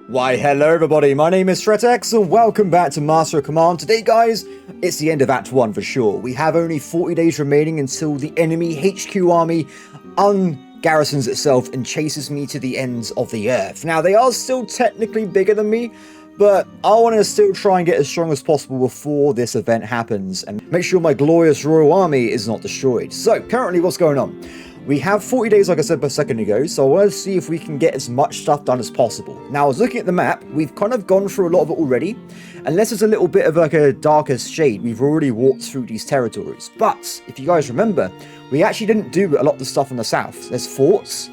Why, hello everybody, my name is RTS and welcome back to Master of Command. Today guys, it's the end of Act 1 for sure. We have only 40 days remaining until the enemy HQ army ungarrisons itself and chases me to the ends of the earth. Now they are still technically bigger than me, but I want to still try and get as strong as possible before this event happens and make sure my glorious royal army is not destroyed. So currently what's going on? We have 40 days, like I said a second ago, so I want to see if we can get as much stuff done as possible. Now, I was looking at the map, we've kind of gone through a lot of it already. Unless it's a little bit of like a darker shade, we've already walked through these territories. But, if you guys remember, we actually didn't do a lot of the stuff in the south. There's forts,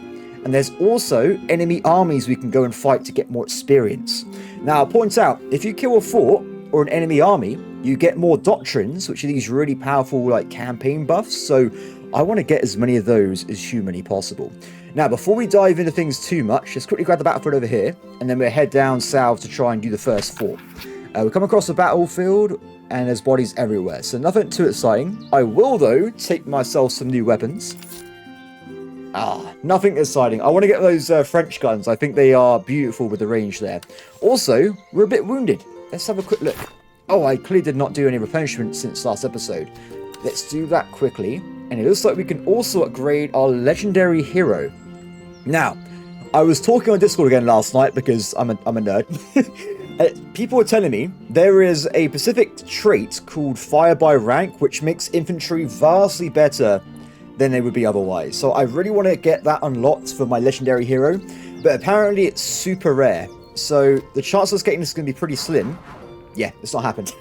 and there's also enemy armies we can go and fight to get more experience. Now, I'll point out, if you kill a fort or an enemy army, you get more doctrines, which are these really powerful like campaign buffs, so I want to get as many of those as humanly possible. Now, before we dive into things too much, let's quickly grab the battlefield over here, and then we'll head down south to try and do the first fort. We come across the battlefield, and there's bodies everywhere, so nothing too exciting. I will, though, take myself some new weapons. Nothing exciting. I want to get those French guns. I think they are beautiful with the range there. Also, we're a bit wounded. Let's have a quick look. Oh, I clearly did not do any replenishment since last episode. Let's do that quickly. And it looks like we can also upgrade our legendary hero. Now, I was talking on Discord again last night because I'm a nerd. People were telling me there is a specific trait called Fire by Rank, which makes infantry vastly better than they would be otherwise. So I really want to get that unlocked for my legendary hero, but apparently it's super rare. So the chance of us getting this is going to be pretty slim. Yeah, it's not happened.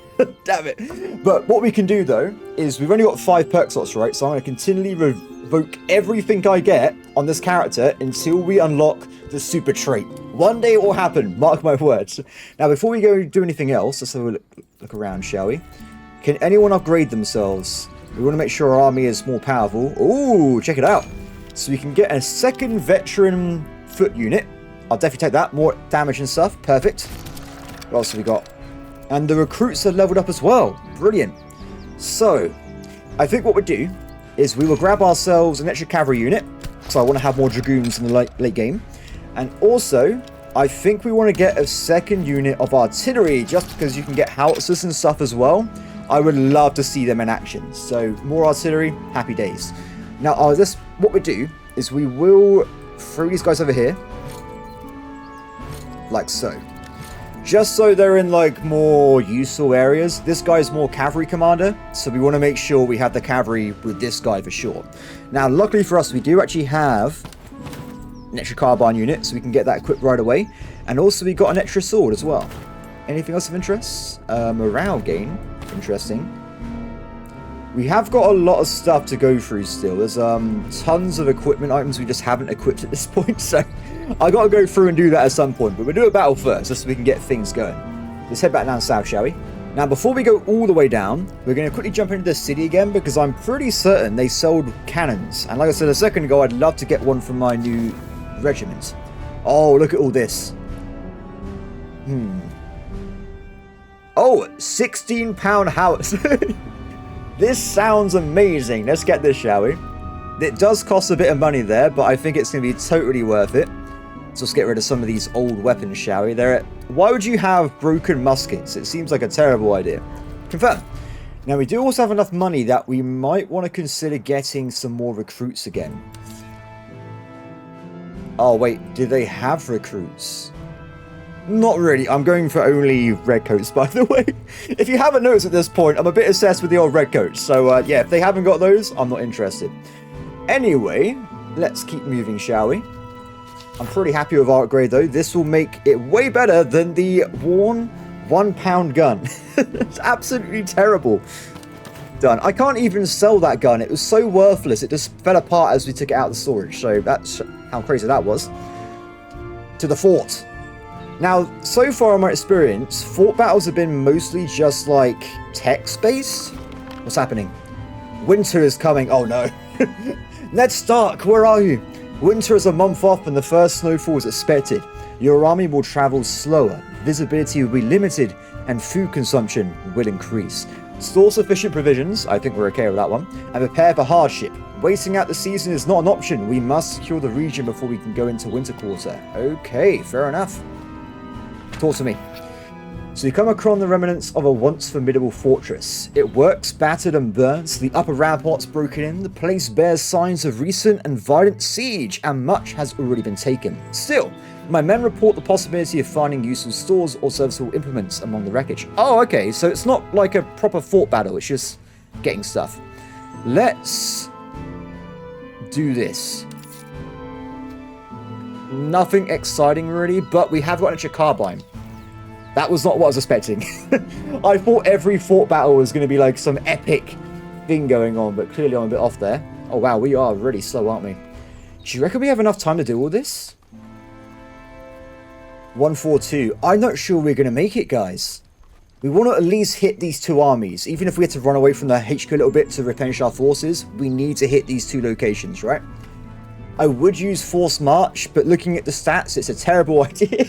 Damn it. But what we can do though is we've only got 5 perk slots, right? So I'm going to continually revoke everything I get on this character until we unlock the super trait. One day it will happen, mark my words. Now before we go do anything else, let's have a look around, shall we? Can anyone upgrade themselves? We want to make sure our army is more powerful. Ooh, check it out. So we can get a second veteran foot unit. I'll definitely take that. More damage and stuff. Perfect. What else have we got? And the recruits are leveled up as well. Brilliant. So, I think what we'll do is we will grab ourselves an extra cavalry unit. So I want to have more dragoons in the late game. And also, I think we want to get a second unit of artillery, just because you can get howitzers and stuff as well. I would love to see them in action. So, more artillery, happy days. Now, what we do is we will throw these guys over here. Like so. Just so they're in like more useful areas. This guy's more cavalry commander, so we want to make sure we have the cavalry with this guy for sure. Now luckily for us, we do actually have an extra carbine unit, so we can get that equipped right away. And also we got an extra sword as well. Anything else of interest? Morale gain. Interesting. We have got a lot of stuff to go through still. There's tons of equipment items we just haven't equipped at this point, so I got to go through and do that at some point. But we'll do a battle first, just so we can get things going. Let's head back down south, shall we? Now, before we go all the way down, we're going to quickly jump into the city again, because I'm pretty certain they sold cannons. And like I said a second ago, I'd love to get one from my new regiment. Oh, look at all this. Oh, 16-pound howitzer. This sounds amazing. Let's get this, shall we? It does cost a bit of money there, but I think it's going to be totally worth it. So let's get rid of some of these old weapons, shall we? Why would you have broken muskets? It seems like a terrible idea. Confirm. Now, we do also have enough money that we might want to consider getting some more recruits again. Oh, wait. Do they have recruits? Not really. I'm going for only redcoats, by the way. If you haven't noticed at this point, I'm a bit obsessed with the old redcoats. So, yeah, if they haven't got those, I'm not interested. Anyway, let's keep moving, shall we? I'm pretty happy with our upgrade, though. This will make it way better than the worn 1-pound gun. It's absolutely terrible. Done. I can't even sell that gun. It was so worthless. It just fell apart as we took it out of the storage. So that's how crazy that was. To the fort. Now, so far in my experience, fort battles have been mostly just like text-based. What's happening? Winter is coming. Oh no. Ned Stark, where are you? Winter is a month off and the first snowfall is expected. Your army will travel slower, visibility will be limited, and food consumption will increase. Store sufficient provisions, I think we're okay with that one, and prepare for hardship. Waiting out the season is not an option. We must secure the region before we can go into winter quarter. Okay, fair enough. Talk to me. So you come across the remnants of a once formidable fortress. It works battered and burnt, the upper ramparts broken in, the place bears signs of recent and violent siege, and much has already been taken. Still, my men report the possibility of finding useful stores or serviceable implements among the wreckage. Oh, okay, so it's not like a proper fort battle, it's just getting stuff. Let's do this. Nothing exciting really, but we have got an extra carbine. That was not what I was expecting. I thought every fort battle was going to be like some epic thing going on, but clearly I'm a bit off there. Oh wow, we are really slow, aren't we? Do you reckon we have enough time to do all this? 142. I'm not sure we're going to make it, guys. We want to at least hit these two armies. Even if we had to run away from the HQ a little bit to replenish our forces, we need to hit these two locations, right? I would use forced march, but looking at the stats, it's a terrible idea.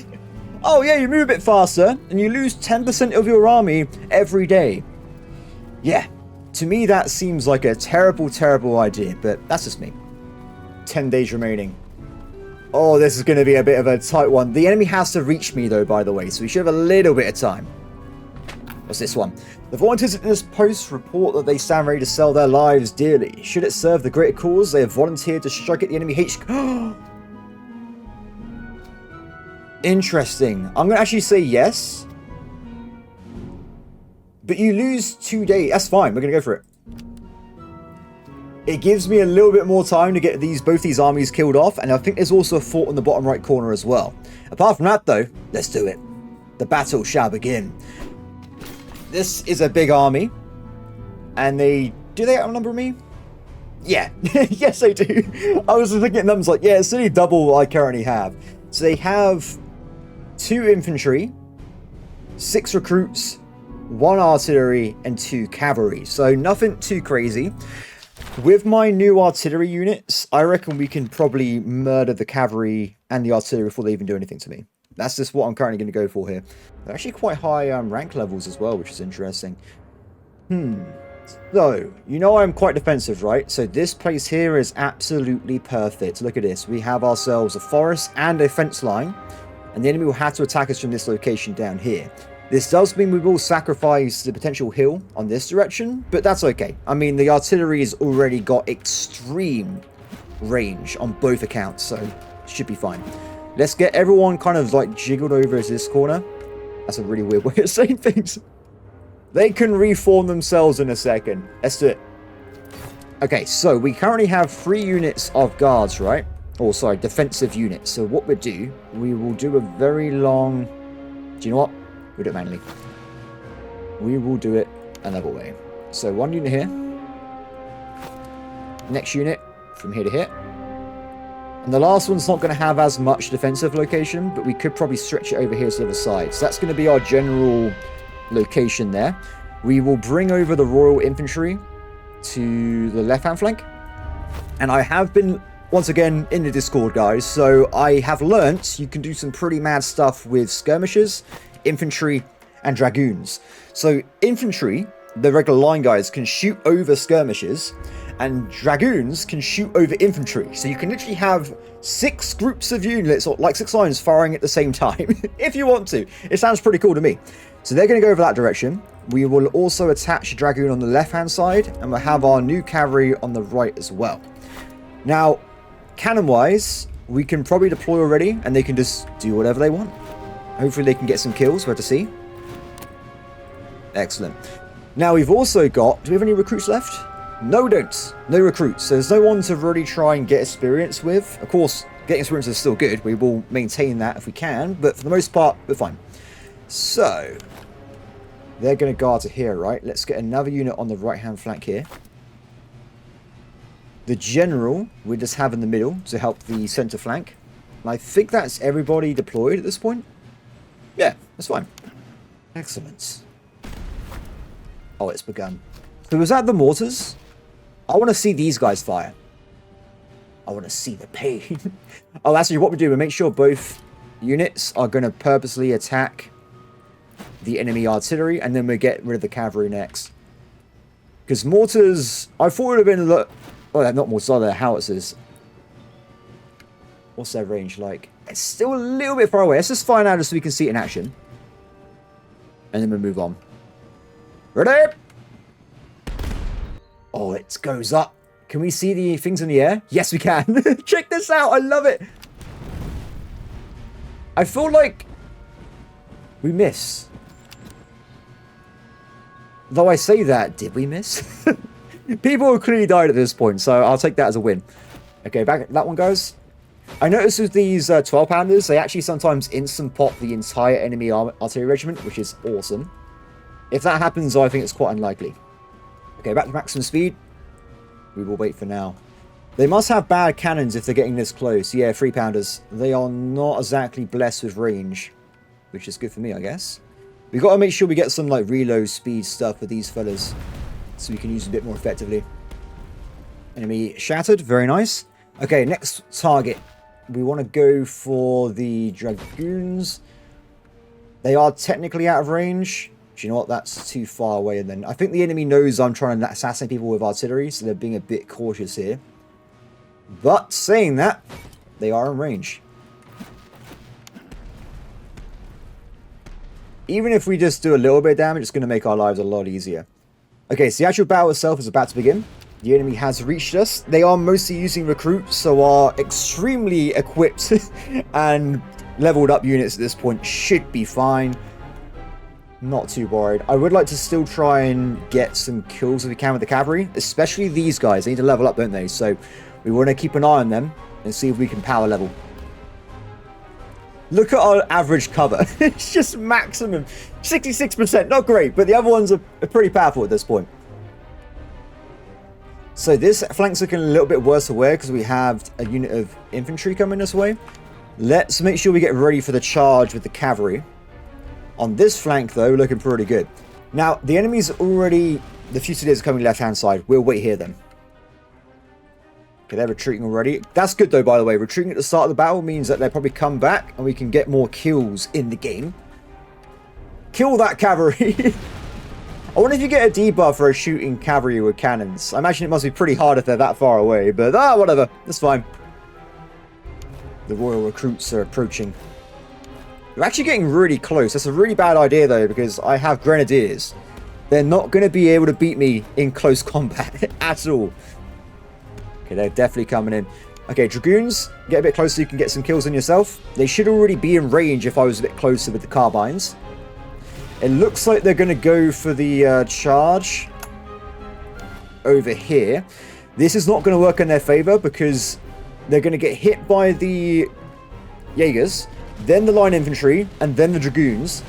Oh yeah, you move a bit faster, and you lose 10% of your army every day. Yeah, to me that seems like a terrible, terrible idea, but that's just me. 10 days remaining. Oh, this is going to be a bit of a tight one. The enemy has to reach me though, by the way, so we should have a little bit of time. What's this one? The volunteers at this post report that they stand ready to sell their lives dearly. Should it serve the greater cause, they have volunteered to strike at the enemy HQ. Interesting. I'm going to actually say yes. But you lose 2 days. That's fine. We're going to go for it. It gives me a little bit more time to get both these armies killed off. And I think there's also a fort in the bottom right corner as well. Apart from that, though, let's do it. The battle shall begin. This is a big army. And do they outnumber me? Yeah. Yes, they do. I was looking at numbers like, yeah, it's only double what I currently have. So they have 2 infantry, 6 recruits, 1 artillery, and 2 cavalry. So nothing too crazy. With my new artillery units, I reckon we can probably murder the cavalry and the artillery before they even do anything to me. That's just what I'm currently going to go for here. They're actually quite high rank levels as well, which is interesting. So, you know I'm quite defensive, right? So this place here is absolutely perfect. Look at this. We have ourselves a forest and a fence line. And the enemy will have to attack us from this location down here. This does mean we will sacrifice the potential hill on this direction, but that's okay. I mean, the artillery has already got extreme range on both accounts, so it should be fine. Let's get everyone kind of like jiggled over to this corner. That's a really weird way of saying things. They can reform themselves in a second. Let's do it. Okay, so we currently have 3 units of guards, right? Oh, sorry, defensive units. So what we will do a very long... Do you know what? We'll do it manually. We will do it another way. So 1 unit here. Next unit from here to here. And the last one's not going to have as much defensive location, but we could probably stretch it over here to the other side. So that's going to be our general location there. We will bring over the Royal Infantry to the left-hand flank. And I have been... once again, in the Discord, guys, so I have learnt you can do some pretty mad stuff with skirmishers, infantry, and dragoons. So, infantry, the regular line guys, can shoot over skirmishers, and dragoons can shoot over infantry. So you can literally have 6 groups of units, or like 6 lines, firing at the same time, if you want to. It sounds pretty cool to me. So they're going to go over that direction. We will also attach a dragoon on the left-hand side, and we'll have our new cavalry on the right as well. Now, cannon-wise, we can probably deploy already, and they can just do whatever they want. Hopefully they can get some kills, we'll have to see. Excellent. Now, we've also got... do we have any recruits left? No, we don't. No recruits. So there's no one to really try and get experience with. Of course, getting experience is still good. We will maintain that if we can, but for the most part, we're fine. So, they're going to guard to here, right? Let's get another unit on the right-hand flank here. The general we just have in the middle to help the center flank. And I think that's everybody deployed at this point. Yeah, that's fine. Excellent. Oh, it's begun. So was that the mortars? I want to see these guys fire. I want to see the pain. Oh, actually, what we do, we make sure both units are going to purposely attack the enemy artillery, and then we get rid of the cavalry next. Because mortars, I thought it would have been a lot... oh, they're not mortars, they're howitzers. What's their range like? It's still a little bit far away. Let's just find out so we can see it in action. And then we move on. Ready? Oh, it goes up. Can we see the things in the air? Yes, we can. Check this out. I love it. I feel like we miss. Though I say that, did we miss? People have clearly died at this point, so I'll take that as a win. Okay, back that one goes. I noticed with these 12-pounders, they actually sometimes instant pop the entire enemy artillery regiment, which is awesome. If that happens, I think it's quite unlikely. Okay, back to maximum speed. We will wait for now. They must have bad cannons if they're getting this close. Yeah, 3-pounders. They are not exactly blessed with range, which is good for me, I guess. We've got to make sure we get some like reload speed stuff with these fellas, so we can use it a bit more effectively. Enemy shattered. Very nice. Okay, next target. We want to go for the dragoons. They are technically out of range. Do you know what? That's too far away. And then I think the enemy knows I'm trying to assassinate people with artillery, so they're being a bit cautious here. But saying that, they are in range. Even if we just do a little bit of damage, it's going to make our lives a lot easier. Okay, so the actual battle itself is about to begin. The enemy has reached us. They are mostly using recruits, so our extremely equipped and leveled up units at this point should be fine. Not too worried. I would like to still try and get some kills if we can with the cavalry, especially these guys. They need to level up, don't they? So we want to keep an eye on them and see if we can power level. Look at our average cover. It's just maximum 66%. Not great, but the other ones are pretty powerful at this point. So this flank's looking a little bit worse aware because we have a unit of infantry coming this way. Let's make sure we get ready for the charge with the cavalry. On this flank, though, looking pretty good. Now, the enemy's already... The Fusiliers are coming left-hand side. We'll wait here, then. Okay, they're retreating already. That's good, though, by the way. Retreating at the start of the battle means that they'll probably come back and we can get more kills in the game. Kill that cavalry. I wonder if you get a debuff for shooting cavalry with cannons. I imagine it must be pretty hard if they're that far away, but whatever. That's fine. The royal recruits are approaching. We're actually getting really close. That's a really bad idea, though, because I have Grenadiers. They're not going to be able to beat me in close combat at all. Okay, they're definitely coming in. Okay, Dragoons, get a bit closer so you can get some kills on yourself. They should already be in range if I was a bit closer with the carbines. It looks like they're going to go for the charge over here. This is not going to work in their favor because they're going to get hit by the Jaegers, then the line infantry, and then the Dragoons.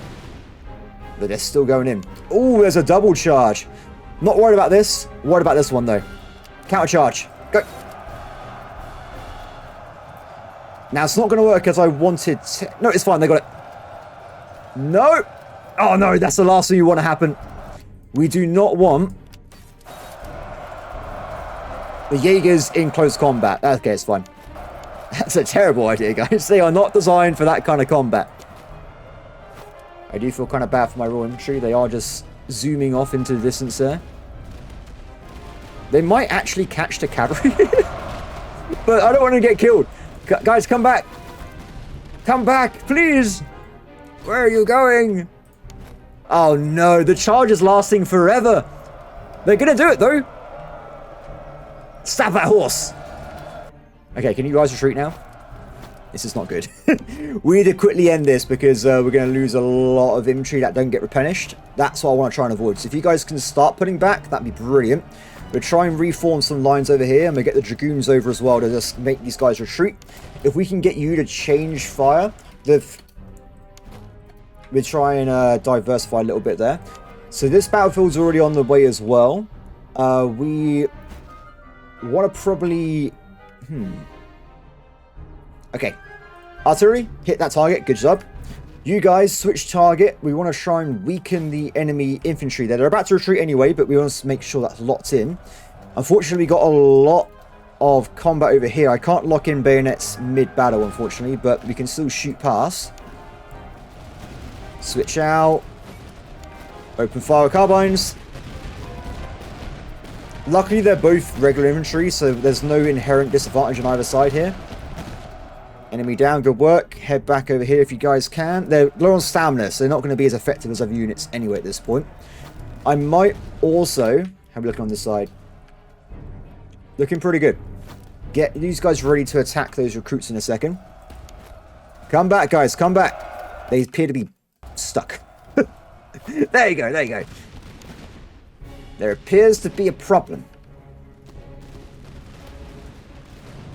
But they're still going in. Oh, there's a double charge. Not worried about this. Worried about this one, though. Counter charge. Go. Now, it's not going to work as I wanted to... No, it's fine. They got it. No. Oh, no. That's the last thing you want to happen. We do not want the Jaegers in close combat. Okay, it's fine. That's a terrible idea, guys. They are not designed for that kind of combat. I do feel kind of bad for my Royal Infantry. They are just zooming off into the distance there. They might actually catch the cavalry. But I don't want to get killed. Guys, come back. Come back, please. Where are you going? Oh, no. The charge is lasting forever. They're going to do it, though. Stab that horse. Okay, can you guys retreat now? This is not good. We need to quickly end this because we're going to lose a lot of infantry that don't get replenished. That's what I want to try and avoid. So if you guys can start putting back, that'd be brilliant. We'll try and reform some lines over here, and we'll get the Dragoons over as well to just make these guys retreat. If we can get you to change fire, we'll try and diversify a little bit there. So this battlefield's already on the way as well. We want to probably... Okay. Artillery, hit that target. Good job. You guys, switch target. We want to try and weaken the enemy infantry there. They're about to retreat anyway, but we want to make sure that's locked in. Unfortunately, we got a lot of combat over here. I can't lock in bayonets mid-battle, unfortunately, but we can still shoot past. Switch out. Open fire with carbines. Luckily, they're both regular infantry, so there's no inherent disadvantage on either side here. Enemy down, good work. Head back over here if you guys can. They're low on stamina, so they're not going to be as effective as other units anyway at this point. I might also have a look on this side. Looking pretty good. Get these guys ready to attack those recruits in a second. Come back, guys, come back. They appear to be stuck. There you go, there you go. There appears to be a problem.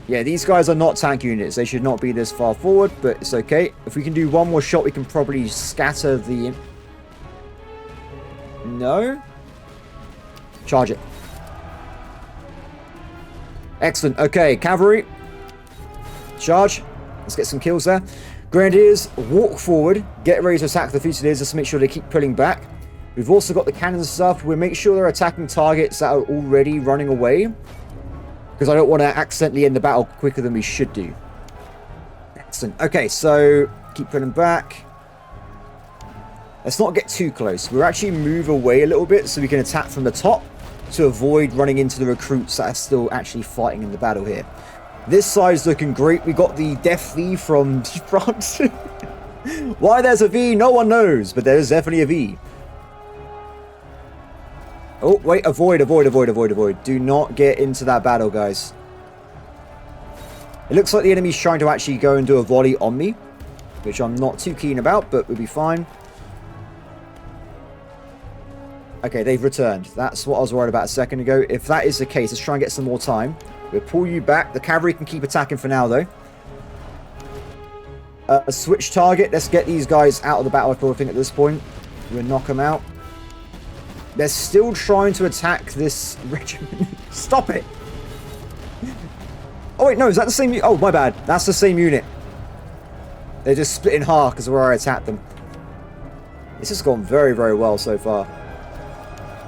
Yeah, these guys are not tank units. They should not be this far forward, but it's okay. If we can do one more shot, we can probably scatter the... No? Charge it. Excellent. Okay, cavalry. Charge. Let's get some kills there. Grenadiers, walk forward. Get ready to attack the fusiliers just to make sure they keep pulling back. We've also got the cannons and stuff. We'll make sure they're attacking targets that are already running away. Because I don't want to accidentally end the battle quicker than we should do. Excellent. Okay, so keep pulling back. Let's not get too close. We'll actually move away a little bit so we can attack from the top to avoid running into the recruits that are still actually fighting in the battle here. This side's looking great. We got the Death V from France. Why there's a V, no one knows, but there's definitely a V. Oh, wait, avoid. Do not get into that battle, guys. It looks like the enemy's trying to actually go and do a volley on me, which I'm not too keen about, but we'll be fine. Okay, they've returned. That's what I was worried about a second ago. If that is the case, let's try and get some more time. We'll pull you back. The cavalry can keep attacking for now, though. Switch target. Let's get these guys out of the battlefield, I think, at this point. We'll knock them out. They're still trying to attack this regiment. Stop it! Oh, wait, no, is that the same... Oh, my bad. That's the same unit. They're just split in half because of where I attacked them. This has gone very, very well so far.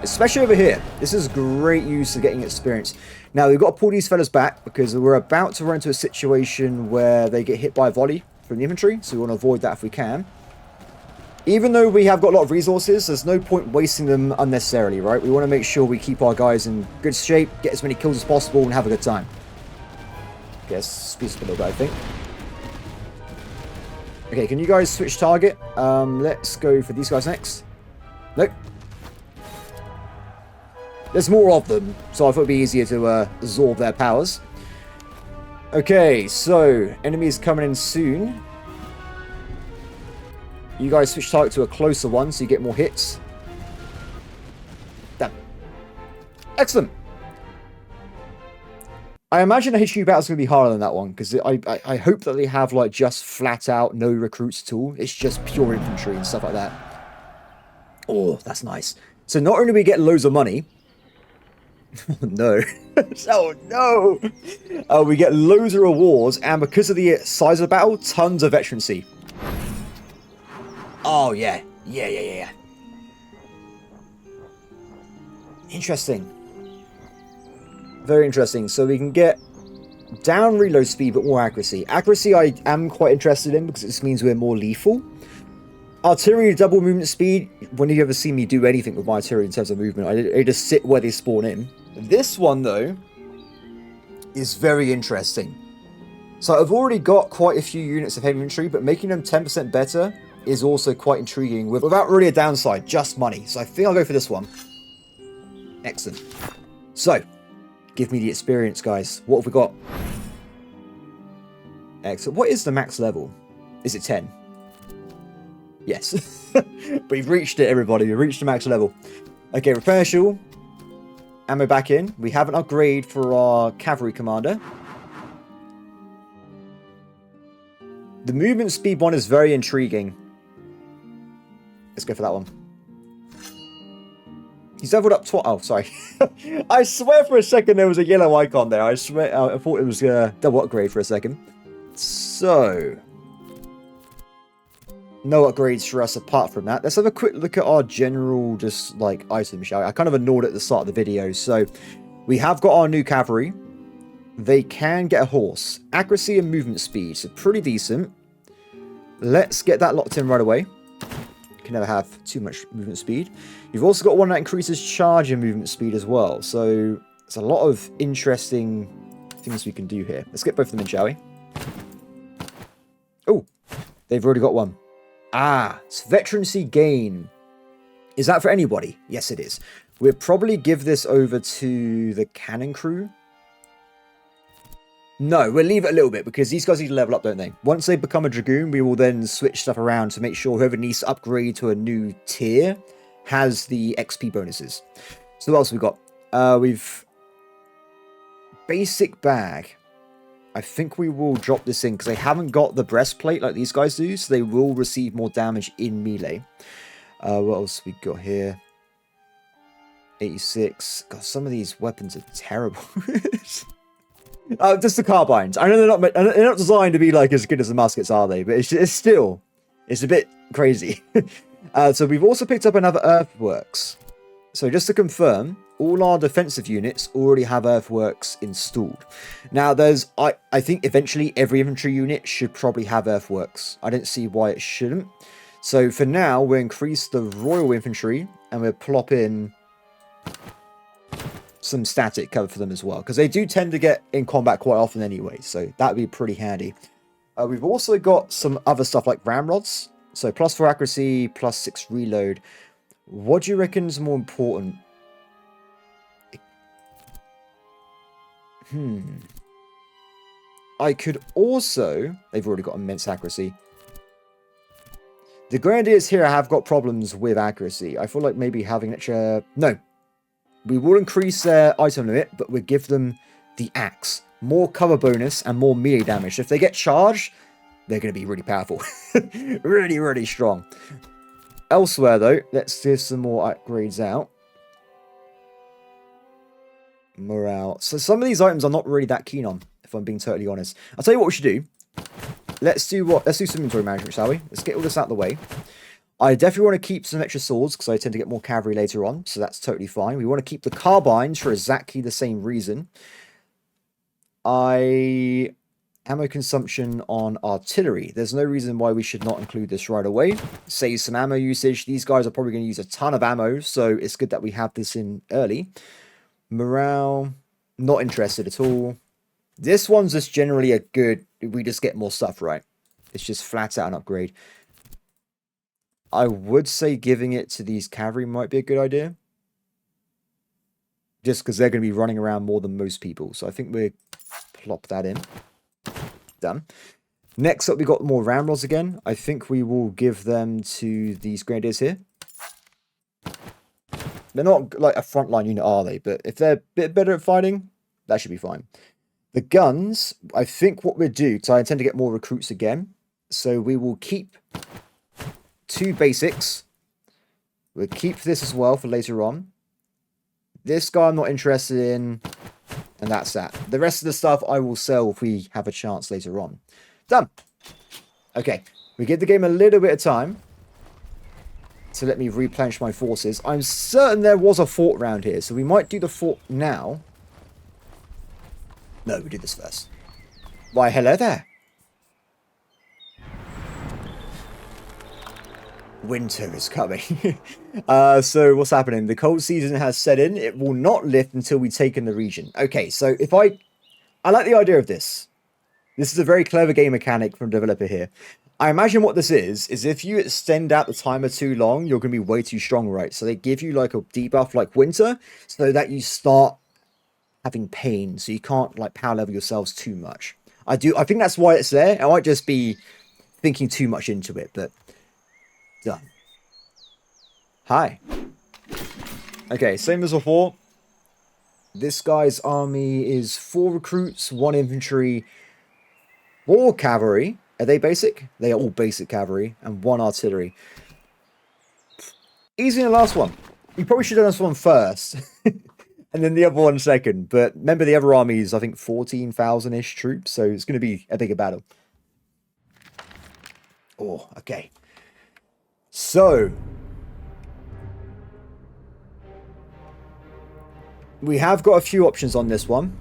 Especially over here. This is great use of getting experience. Now, we've got to pull these fellas back because we're about to run into a situation where they get hit by a volley from the infantry. So we want to avoid that if we can. Even though we have got a lot of resources, there's no point wasting them unnecessarily, right? We want to make sure we keep our guys in good shape, get as many kills as possible, and have a good time. Guess speeds up a little bit, I think. Okay, can you guys switch target? Let's go for these guys next. Nope. There's more of them, so I thought it'd be easier to absorb their powers. Okay, so enemies coming in soon. You guys switch target to a closer one so you get more hits. Damn. Excellent. I imagine the HQ battle's going to be harder than that one, because I hope that they have like just flat out no recruits at all. It's just pure infantry and stuff like that. Oh, that's nice. So not only do we get loads of money... Oh, no. Oh, no. We get loads of rewards, and because of the size of the battle, tons of veterancy. Oh, yeah. Yeah. Interesting. Very interesting. So we can get down reload speed, but more accuracy. Accuracy I am quite interested in, because this means we're more lethal. Artillery double movement speed. When have you ever seen me do anything with my artillery in terms of movement? I just sit where they spawn in. This one, though, is very interesting. So I've already got quite a few units of heavy infantry, but making them 10% better is also quite intriguing without really a downside, just money. So I think I'll go for this one. Excellent. So, give me the experience, guys. What have we got? Excellent. What is the max level? Is it 10? Yes. We've reached it, everybody. We've reached the max level. Okay, repair shell. Ammo back in. We have an upgrade for our cavalry commander. The movement speed one is very intriguing. Let's go for that one. He's leveled up twice. Oh, sorry. I swear for a second there was a yellow icon there. I swear I thought it was a double upgrade for a second. So, no upgrades for us apart from that. Let's have a quick look at our general just like items, shall we? I kind of ignored it at the start of the video. So, we have got our new cavalry. They can get a horse. Accuracy and movement speed, so pretty decent. Let's get that locked in right away. Can never have too much movement speed. You've also got one that increases charge and movement speed as well. So there's a lot of interesting things we can do here. Let's get both of them in, shall we? They've already got one. Ah, it's veterancy gain. Is that for anybody? Yes, it is. We'll probably give this over to the cannon crew. No, we'll leave it a little bit because these guys need to level up, don't they? Once they become a dragoon, we will then switch stuff around to make sure whoever needs to upgrade to a new tier has the XP bonuses. So what else have we got? We've... Basic bag. I think we will drop this in because they haven't got the breastplate like these guys do, so they will receive more damage in melee. What else we got here? 86. God, some of these weapons are terrible. Just the carbines. I know they're not designed to be like as good as the muskets, are they? But it's still, it's a bit crazy. So we've also picked up another earthworks. So just to confirm, all our defensive units already have earthworks installed. Now I think eventually every infantry unit should probably have earthworks. I don't see why it shouldn't. So for now, we'll increase the royal infantry and we'll plop in some static cover for them as well, because they do tend to get in combat quite often anyway, so that'd be pretty handy. We've also got some other stuff like ramrods, so +4 accuracy, +6 reload. What do you reckon is more important? I could also... They've already got immense accuracy. The Grenadiers here have got problems with accuracy. I feel like maybe having an extra... No. We will increase their item limit, but we'll give them the axe. More cover bonus and more melee damage. So if they get charged, they're going to be really powerful. Really, really strong. Elsewhere, though, let's give some more upgrades out. Morale. So some of these items I'm not really that keen on, if I'm being totally honest. I'll tell you what we should do. Let's do some inventory management, shall we? Let's get all this out of the way. I definitely want to keep some extra swords because I tend to get more cavalry later on, so that's totally fine. We want to keep the carbines for exactly the same reason. Ammo consumption on artillery. There's no reason why we should not include this right away. Save some ammo usage. These guys are probably going to use a ton of ammo, so it's good that we have this in early. Morale, not interested at all. This one's just generally a good... We just get more stuff, right? It's just flat out an upgrade. I would say giving it to these cavalry might be a good idea. Just because they're going to be running around more than most people. So I think we'll plop that in. Done. Next up, we got more ramrods again. I think we will give them to these Grenadiers here. They're not like a frontline unit, are they? But if they're a bit better at fighting, that should be fine. The guns, I think what we'll do, because I intend to get more recruits again. So we will keep 2 basics. We'll keep this as well for later on. This guy I'm not interested in. And that's that. The rest of the stuff I will sell if we have a chance later on. Done. Okay. We give the game a little bit of time to let me replenish my forces. I'm certain there was a fort around here, so we might do the fort now. No, we do this first. Why, hello there. Winter is coming. So what's happening? The cold season has set in. It will not lift until we take in the region. Okay, so if I like the idea of this. This is a very clever game mechanic from the developer here. I imagine what this is if you extend out the timer too long, you're going to be way too strong, right? So they give you like a debuff like winter so that you start having pain, so you can't like power level yourselves too much. I think that's why it's there. I might just be thinking too much into it, but done. Hi. Okay, same as before. This guy's army is 4 recruits, 1 infantry, 4 cavalry. Are they basic? They are all basic cavalry, and 1 artillery. Easy in the last one. You probably should have done this one first. And then the other one second. But remember, the other army is, I think, 14,000-ish troops. So it's going to be a bigger battle. Oh, okay. So. We have got a few options on this one.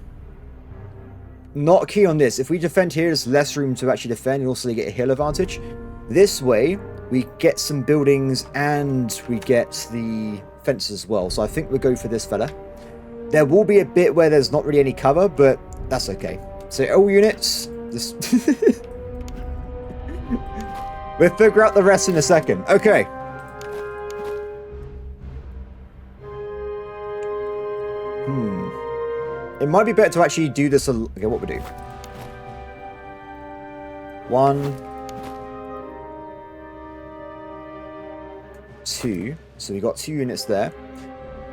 Not key on this. If we defend here, there's less room to actually defend. And also they get a hill advantage. This way, we get some buildings and we get the fences as well. So I think we'll go for this fella. There will be a bit where there's not really any cover, but that's okay. So all units, this We'll figure out the rest in a second. Okay. It might be better to actually do this. Okay, what we do? 1, 2. So we got 2 units there.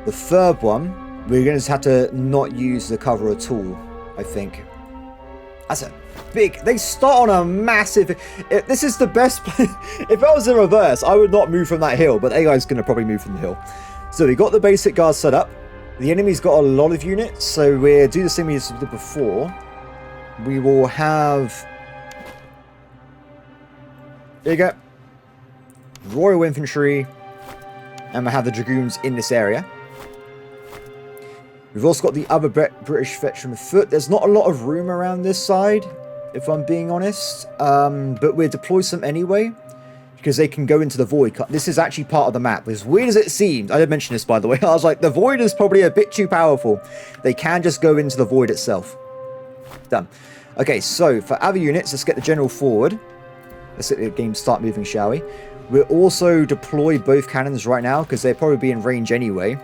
The third one, we're going to just have to not use the cover at all, I think. That's a big... They start on a massive... This is the best... If I was in reverse, I would not move from that hill, but AI's going to probably move from the hill. So we got the basic guard set up. The enemy's got a lot of units, so we'll do the same as we did before. We will have... There you go. Royal Infantry. And we'll have the Dragoons in this area. We've also got the other British veteran foot. There's not a lot of room around this side, if I'm being honest. But we'll deploy some anyway, because they can go into the void. This is actually part of the map. As weird as it seemed, I did mention this by the way, I was like, the void is probably a bit too powerful. They can just go into the void itself. Done. Okay, so for other units, let's get the general forward. Let's let the game start moving, shall we? We'll also deploy both cannons right now, because they'll probably be in range anyway.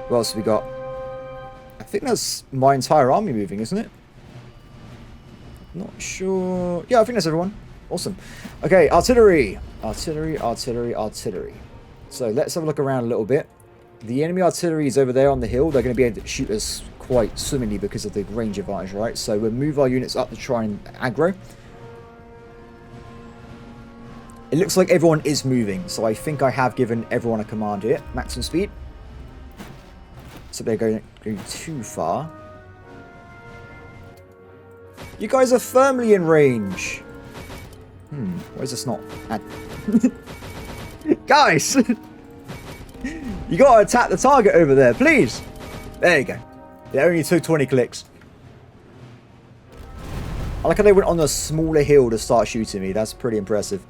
What else have we got? I think that's my entire army moving, isn't it? Not sure. Yeah, I think that's everyone. Awesome. Okay, artillery. Artillery, artillery, artillery. So let's have a look around a little bit. The enemy artillery is over there on the hill. They're going to be able to shoot us quite swimmingly because of the range advantage, right? So we'll move our units up to try and aggro. It looks like everyone is moving, so I think I have given everyone a command here. Maximum speed. So they're going too far. You guys are firmly in range. Why is this not... Guys! You gotta attack the target over there, please! There you go. It only took 20 clicks. I like how they went on a smaller hill to start shooting me. That's pretty impressive.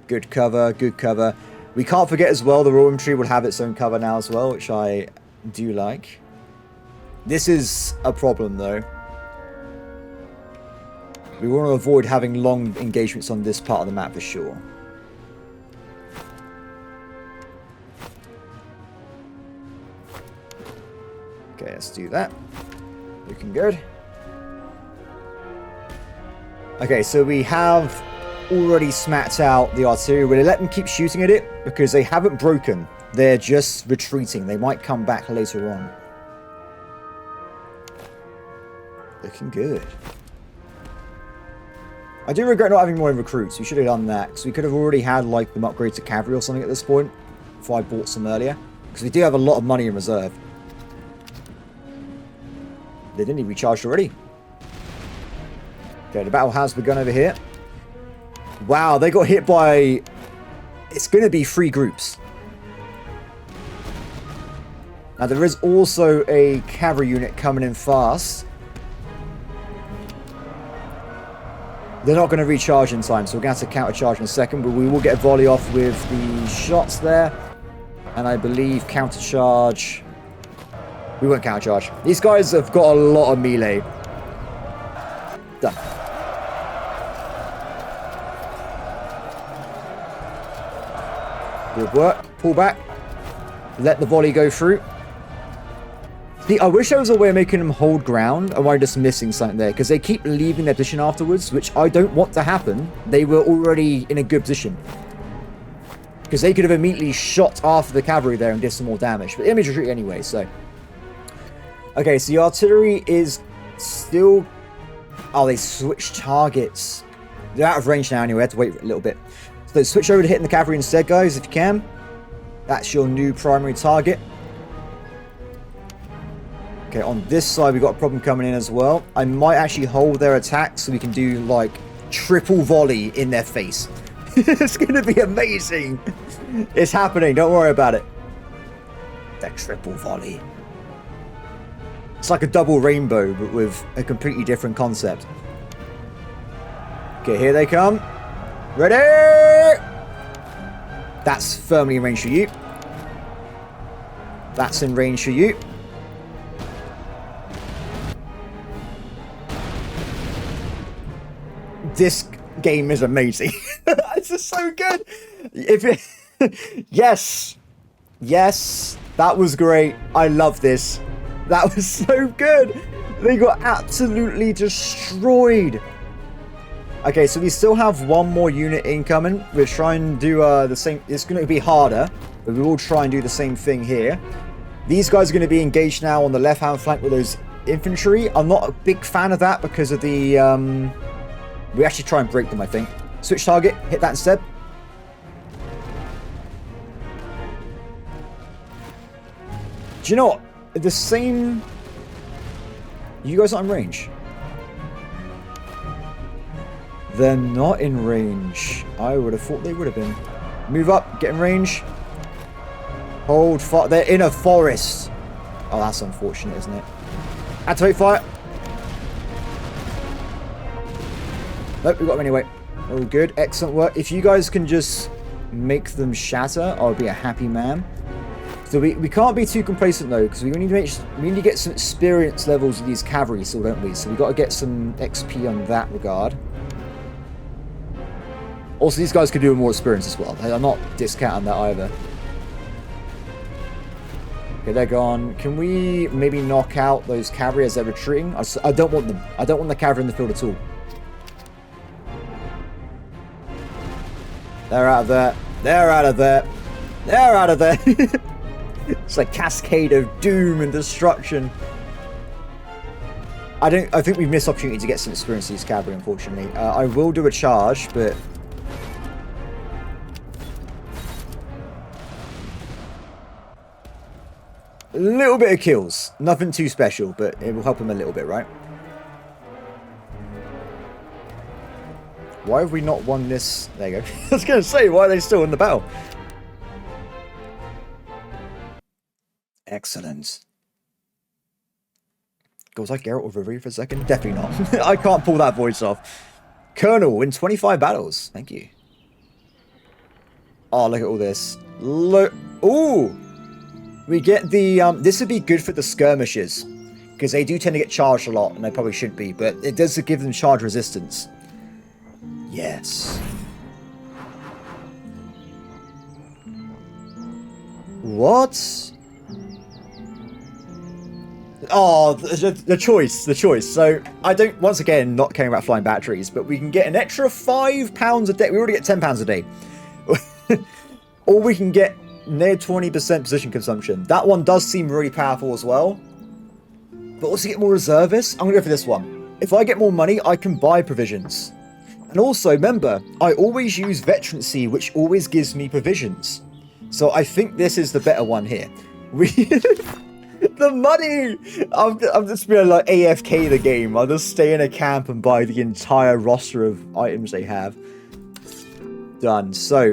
Good cover, good cover. We can't forget as well, the Royal Infantry will have its own cover now as well, which I do like. This is a problem though. We want to avoid having long engagements on this part of the map for sure. Okay, let's do that. Looking good. Okay, so we have already smacked out the artillery. We'll let them keep shooting at it because they haven't broken. They're just retreating. They might come back later on. Looking good. I do regret not having more recruits. We should have done that because we could have already had like them upgrade to cavalry or something at this point if I bought some earlier, because we do have a lot of money in reserve. They didn't even recharge already. Okay, the battle has begun over here. Wow, they got hit by... It's going to be 3 groups. Now, there is also a cavalry unit coming in fast. They're not going to recharge in time, so we're going to have to counter-charge in a second, but we will get a volley off with the shots there. And I believe counter-charge... We won't counter-charge. These guys have got a lot of melee. Done. Good work. Pull back. Let the volley go through. See, I wish there was a way of making them hold ground. Or am I just missing something there? Because they keep leaving their position afterwards, which I don't want to happen. They were already in a good position. Because they could have immediately shot after the cavalry there and did some more damage. But the enemy retreat anyway, so... Okay, so the artillery is still... Oh, they switched targets. They're out of range now anyway. I have to wait a little bit. So switch over to hitting the cavalry instead, guys, if you can. That's your new primary target. Okay, on this side, we've got a problem coming in as well. I might actually hold their attack so we can do, like, triple volley in their face. It's going to be amazing. It's happening. Don't worry about it. The triple volley. It's like a double rainbow, but with a completely different concept. Okay, here they come. Ready! That's firmly in range for you. That's in range for you. This game is amazing. It's just so good. If it, yes, yes, that was great. I love this. That was so good. They got absolutely destroyed. Okay, so we still have one more unit incoming. We're trying to do the same. It's going to be harder, but we will try and do the same thing here. These guys are going to be engaged now on the left-hand flank with those infantry. I'm not a big fan of that because of the... we actually try and break them, I think. Switch target. Hit that instead. Do you know what? The same... You guys aren't in range. They're not in range. I would have thought they would have been. Move up, get in range. Hold fire. They're in a forest. Oh, that's unfortunate, isn't it? Activate fire. Nope, we got them anyway. All good. Excellent work. If you guys can just make them shatter, I'll be a happy man. So we can't be too complacent though, because we need to get some experience levels of these cavalry still, don't we? So we got to get some XP on that regard. Also, these guys could do more experience as well. I'm not discounting that either. Okay, they're gone. Can we maybe knock out those cavalry as they're retreating? I don't want them. I don't want the cavalry in the field at all. They're out of there. They're out of there. They're out of there. It's a cascade of doom and destruction. I think we've missed opportunity to get some experience with these cavalry, unfortunately. I will do a charge, but... a little bit of kills. Nothing too special, but it will help him a little bit, right? Why have we not won this? There you go. I was going to say, why are they still in the battle? Excellent. Was I Geralt of Rivia for a second? Definitely not. I can't pull that voice off. Colonel in 25 battles. Thank you. Oh, look at all this. Look. Ooh. We get the... this would be good for the skirmishers. Because they do tend to get charged a lot. And they probably should be. But it does give them charge resistance. Yes. What? Oh, the choice. So, I don't, once again, not caring about flying batteries, but we can get an extra £5 a day. We already get £10 a day. Or we can get near 20% position consumption. That one does seem really powerful as well. But also get more reservists. I'm going to go for this one. If I get more money, I can buy provisions. And also, remember, I always use veterancy, which always gives me provisions. So I think this is the better one here. The money! I'm just being like AFK the game. I'll just stay in a camp and buy the entire roster of items they have. Done. So,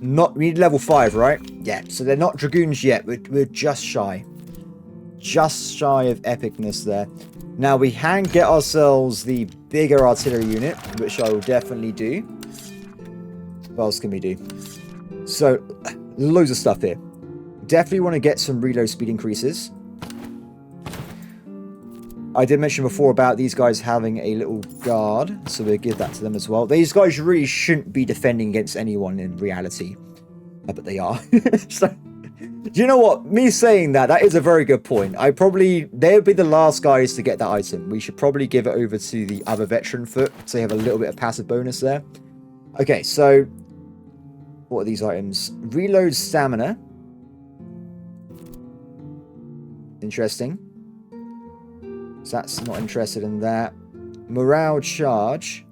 we need level 5, right? Yeah, so they're not Dragoons yet. We're just shy. Just shy of epicness there. Now, we can get ourselves the bigger artillery unit, which I will definitely do. What else can we do? So, loads of stuff here. Definitely want to get some reload speed increases. I did mention before about these guys having a little guard, so we'll give that to them as well. These guys really shouldn't be defending against anyone in reality. But they are. So, do you know what? Me saying that is a very good point. They'll be the last guys to get that item. We should probably give it over to the other veteran foot, so they have a little bit of passive bonus there. Okay, so what are these items? Reload stamina. Interesting. So that's not interested in that. Morale charge.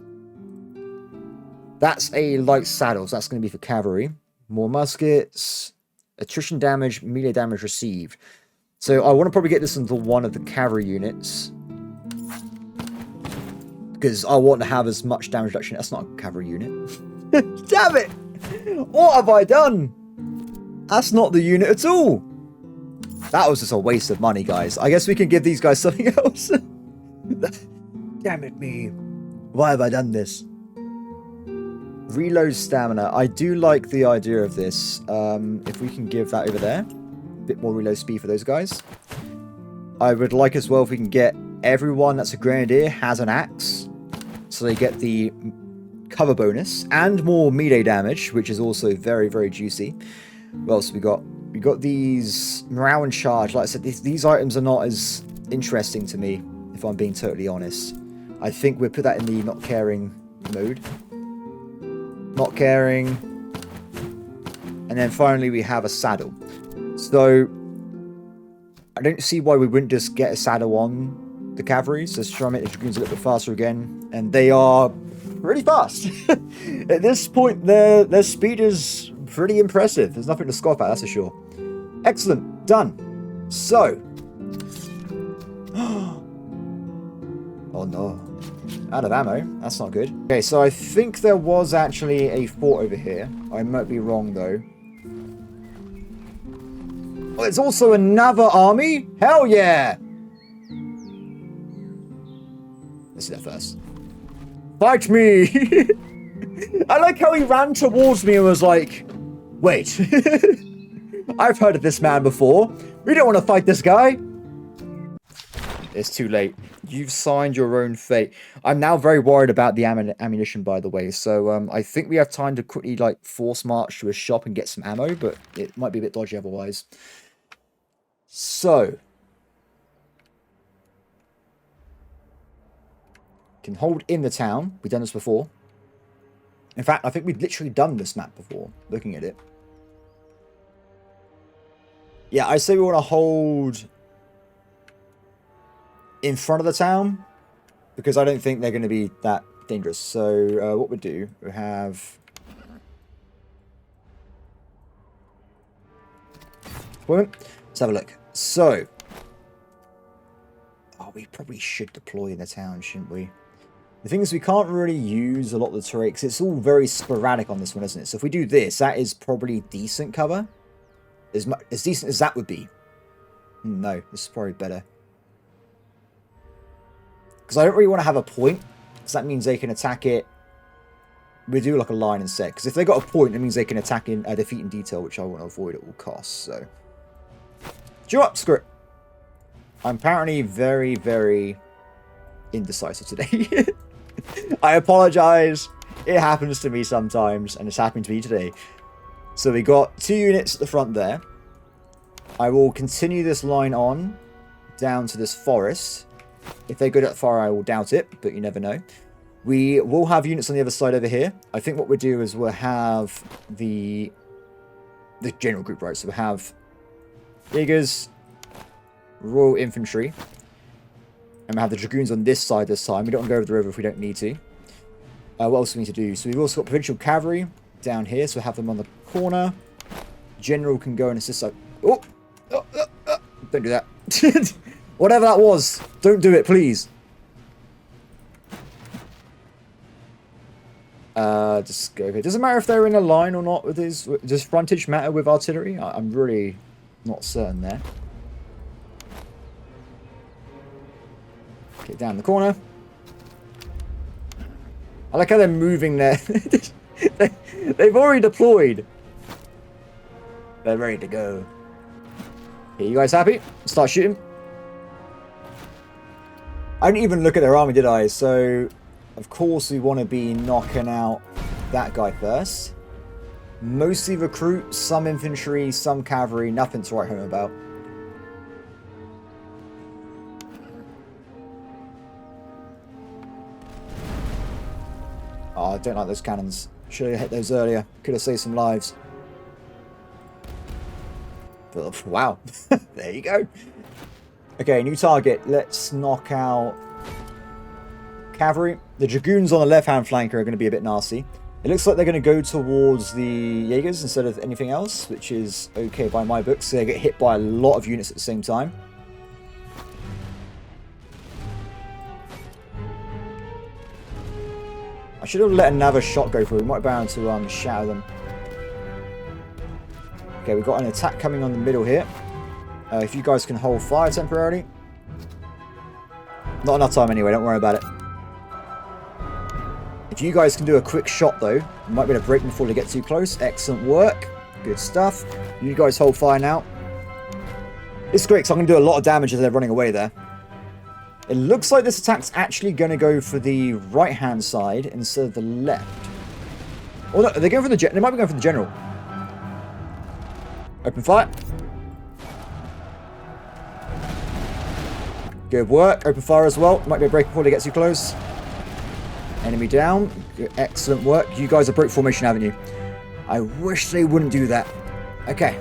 That's a light saddle, so that's going to be for cavalry. More muskets. Attrition damage, melee damage received. So I want to probably get this into one of the cavalry units. Because I want to have as much damage reduction. That's not a cavalry unit. Damn it! What have I done? That's not the unit at all. That was just a waste of money, guys. I guess we can give these guys something else. Damn it me. Why have I done this? Reload stamina. I do like the idea of this. If we can give that over there. A bit more reload speed for those guys. I would like as well if we can get everyone that's a grenadier has an axe. so they get the cover bonus and more melee damage, which is also very, very juicy. What else we got? We got these morale and charge. Like I said, these items are not as interesting to me, if I'm being totally honest. I think we'll put that in the not caring mode. Not caring. And then finally we have a saddle. So I don't see why we wouldn't just get a saddle on the cavalry. So let's try and make the dragoons a little bit faster again. And they are really fast. At this point, their speed is pretty impressive. There's nothing to scoff at, that's for sure. Excellent. Done. So. Oh no. Out of ammo. That's not good. Okay, so I think there was actually a fort over here. I might be wrong though. Oh, there's also another army? Hell yeah! Let's do that first. Fight me! I like how he ran towards me and was like, wait. I've heard of this man before. We don't want to fight this guy. It's too late. You've signed your own fate. I'm now very worried about the ammunition, by the way. So I think we have time to quickly like force march to a shop and get some ammo, but it might be a bit dodgy otherwise. So can hold in the town. We've done this before. In fact, I think we've literally done this map before, looking at it. Yeah, I say we want to hold in front of the town, because I don't think they're going to be that dangerous. So what we do, we have let's have a look. So we probably should deploy in the town, shouldn't we? The thing is, we can't really use a lot of the terrain because it's all very sporadic on this one, isn't it? So if we do this, that is probably decent cover. As decent as that would be. No, this is probably better. Because I don't really want to have a point, because that means they can attack it. We do like a line instead, because if they got a point, it means they can attack in defeat in detail, which I want to avoid at all costs. So, cheer up, screw it. I'm apparently very, very indecisive today. I apologize. It happens to me sometimes, and it's happened to me today. So we got 2 units at the front there. I will continue this line on down to this forest. If they go that far, I will doubt it, but you never know. We will have units on the other side over here. I think what we'll do is we'll have the general group, right? So we'll have Jaegers, Royal Infantry, and we'll have the Dragoons on this side this time. We don't want to go over the river if we don't need to. What else do we need to do? So we've also got Provincial Cavalry down here, so we'll have them on the corner. General can go and assist. Oh, don't do that. Whatever that was, don't do it, please. Just go here. Doesn't matter if they're in a line or not with his. Does frontage matter with artillery? I'm really not certain there. Get down the corner. I like how they're moving there. They've already deployed. They're ready to go. Okay, you guys happy? Start shooting. I didn't even look at their army, did I? So, of course, we want to be knocking out that guy first. Mostly recruit, some infantry, some cavalry, nothing to write home about. Oh, I don't like those cannons. Should have hit those earlier. Could have saved some lives. But, wow. There you go. Okay, new target. Let's knock out cavalry. The Dragoons on the left-hand flank are going to be a bit nasty. It looks like they're going to go towards the Jaegers instead of anything else, which is okay by my books. So they get hit by a lot of units at the same time. I should have let another shot go through. We might be able to shatter them. Okay, we've got an attack coming on the middle here. If you guys can hold fire temporarily. Not enough time anyway, don't worry about it. If you guys can do a quick shot though, you might be able to break them before they get too close. Excellent work. Good stuff. You guys hold fire now. It's great because I'm going to do a lot of damage as they're running away there. It looks like this attack's actually going to go for the right-hand side instead of the left. Oh no, they're going for the... They might be going for the general. Open fire. Good work. Open fire as well. Might be a break before they get too close. Enemy down. Good. Excellent work. You guys are broke formation, haven't you? I wish they wouldn't do that. Okay.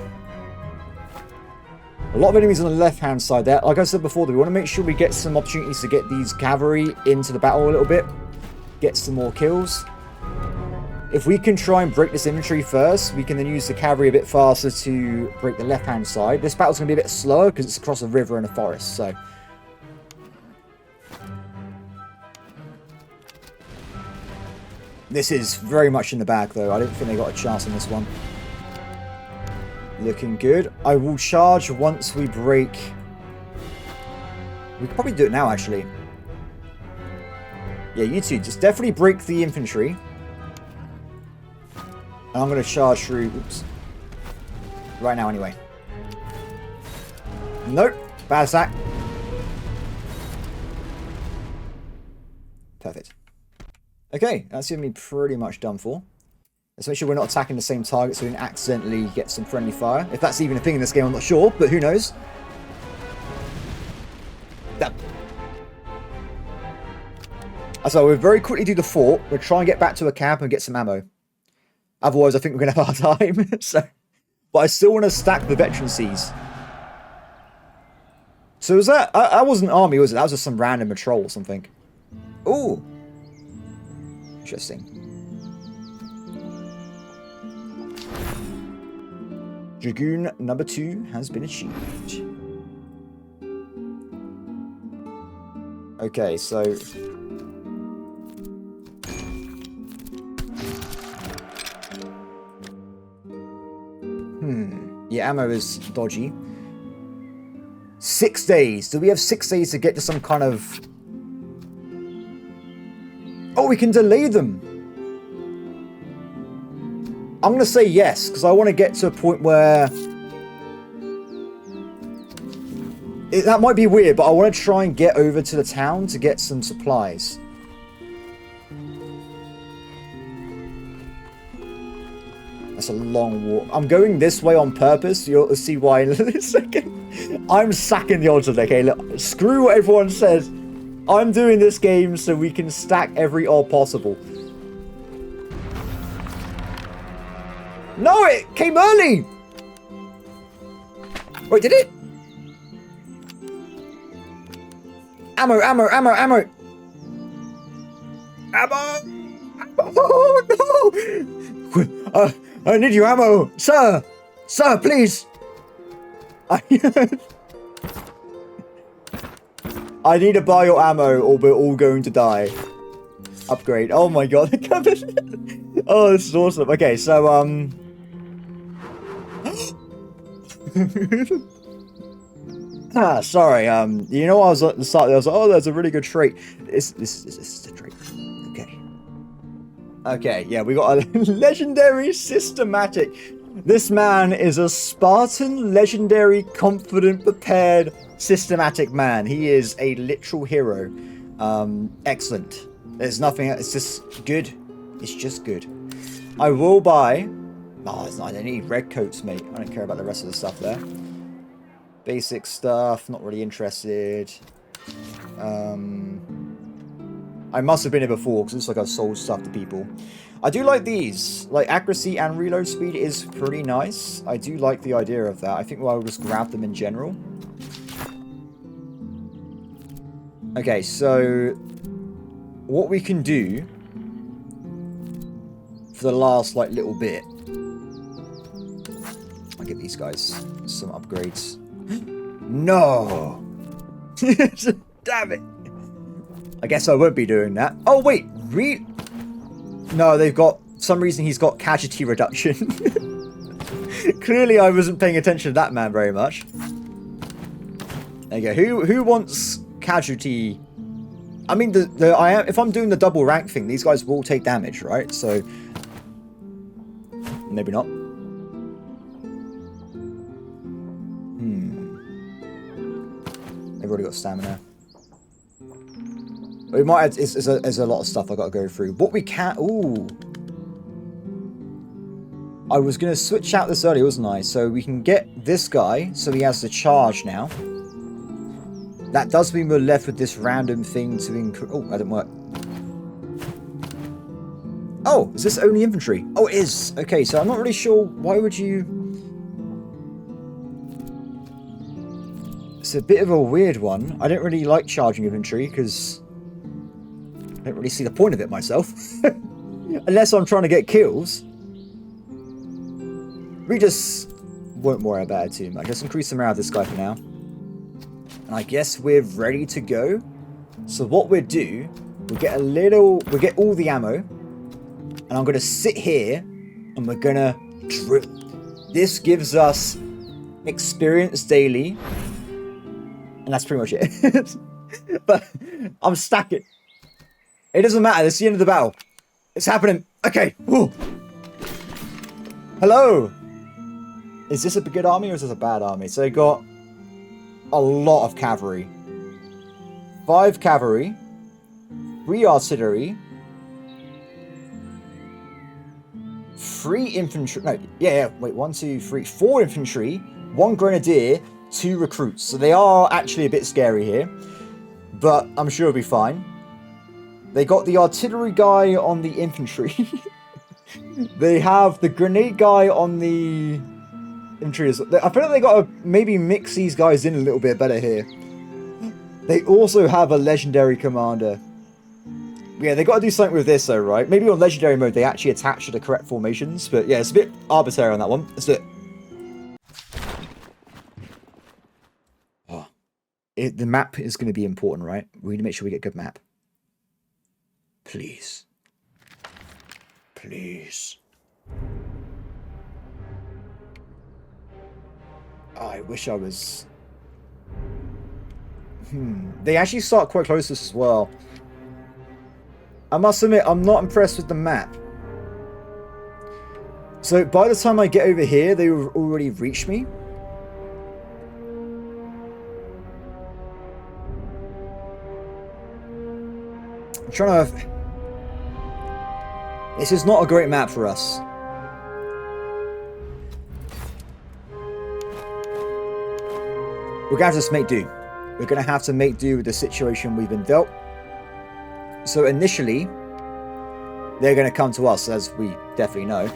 A lot of enemies on the left-hand side there. Like I said before, we want to make sure we get some opportunities to get these cavalry into the battle a little bit. Get some more kills. If we can try and break this infantry first, we can then use the cavalry a bit faster to break the left-hand side. This battle's going to be a bit slower because it's across a river and a forest, so... This is very much in the bag, though. I don't think they got a chance on this one. Looking good. I will charge once we break... We could probably do it now, actually. Yeah, you two. Just definitely break the infantry. And I'm going to charge through... Oops. Right now, anyway. Nope. Bad attack. Perfect. Okay, that's going to be pretty much done for. Let's make sure we're not attacking the same target so we don't accidentally get some friendly fire. If that's even a thing in this game, I'm not sure, but who knows. That. So we'll very quickly do the fort. We'll try and get back to a camp and get some ammo. Otherwise, I think we're going to have a hard time. But I still want to stack the veterancies. So was that... That wasn't an army, was it? That was just some random patrol or something. Ooh. Interesting. Dragoon number 2 has been achieved. Okay, so... Yeah, ammo is dodgy. 6 days. Do we have 6 days to get to some kind of... Oh, we can delay them. I'm going to say yes, because I want to get to a point where... That might be weird, but I want to try and get over to the town to get some supplies. That's a long walk. I'm going this way on purpose. You'll see why in a second. I'm sacking the odds of it. Okay, look, screw what everyone says. I'm doing this game so we can stack every odd possible. No, it came early! Wait, did it? Ammo, ammo, ammo, ammo! Ammo! Oh, no! I need your ammo! Sir! Sir, please! I need to buy your ammo or we're all going to die. Upgrade. Oh my god. Oh, this is awesome. Okay, so, sorry, you know, I was at the start, I was like, oh, there's a really good trait. This is a trait. Okay. Okay, yeah, we got a legendary systematic. This man is a Spartan, legendary, confident, prepared, systematic man. He is a literal hero. Excellent. There's nothing, it's just good. It's just good. I will buy... Oh, it's not, I don't need red coats, mate. I don't care about the rest of the stuff there. Basic stuff, not really interested. I must have been here before, because it looks like I've sold stuff to people. I do like these. Like, accuracy and reload speed is pretty nice. I do like the idea of that. I think I'll just grab them in general. Okay, so... What we can do... For the last, like, little bit... I'll give these guys some upgrades. No! Damn it! I guess I won't be doing that. Oh, wait! No, they've got... For some reason, he's got casualty reduction. Clearly, I wasn't paying attention to that man very much. There you go. Who wants casualty... I mean, if I'm doing the double rank thing, these guys will take damage, right? So... Maybe not. They've already got stamina. We might have, there's a lot of stuff I got to go through. What we can... Ooh. I was going to switch out this earlier, wasn't I? So we can get this guy, so he has the charge now. That does mean we're left with this random thing to increase... Oh, that didn't work. Oh, is this only infantry? Oh, it is. Okay, so I'm not really sure. Why would you... It's a bit of a weird one. I don't really like charging infantry because I don't really see the point of it myself. Unless I'm trying to get kills. We just won't worry about it too much. Let's increase the morale of this guy for now. And I guess we're ready to go. So what we'll do, we'll get all the ammo. And I'm going to sit here and we're going to drill. This gives us experience daily. And that's pretty much it. But I'm stacking. It doesn't matter. It's the end of the battle. It's happening. Okay. Ooh. Hello. Is this a good army or is this a bad army? So they got a lot of cavalry. 5 cavalry. 3 artillery. 3 infantry. No, yeah. Wait, 1, 2, 3, 4 infantry. 1 grenadier. 2 recruits. So they are actually a bit scary here. But I'm sure it'll be fine. They got the artillery guy on the infantry. They have the grenade guy on the infantry. I feel like they got to maybe mix these guys in a little bit better here. They also have a legendary commander. Yeah, they got to do something with this though, right? Maybe on legendary mode they actually attach to the correct formations. But yeah, it's a bit arbitrary on that one. Let's do it. The map is going to be important, right? We need to make sure we get a good map. Please. Please. Oh, I wish I was... They actually start quite close to us as well. I must admit, I'm not impressed with the map. So, by the time I get over here, they will already reach me. I'm trying to... This is not a great map for us. We're going to have to just make do. We're going to have to make do with the situation we've been dealt. So initially, they're going to come to us, as we definitely know.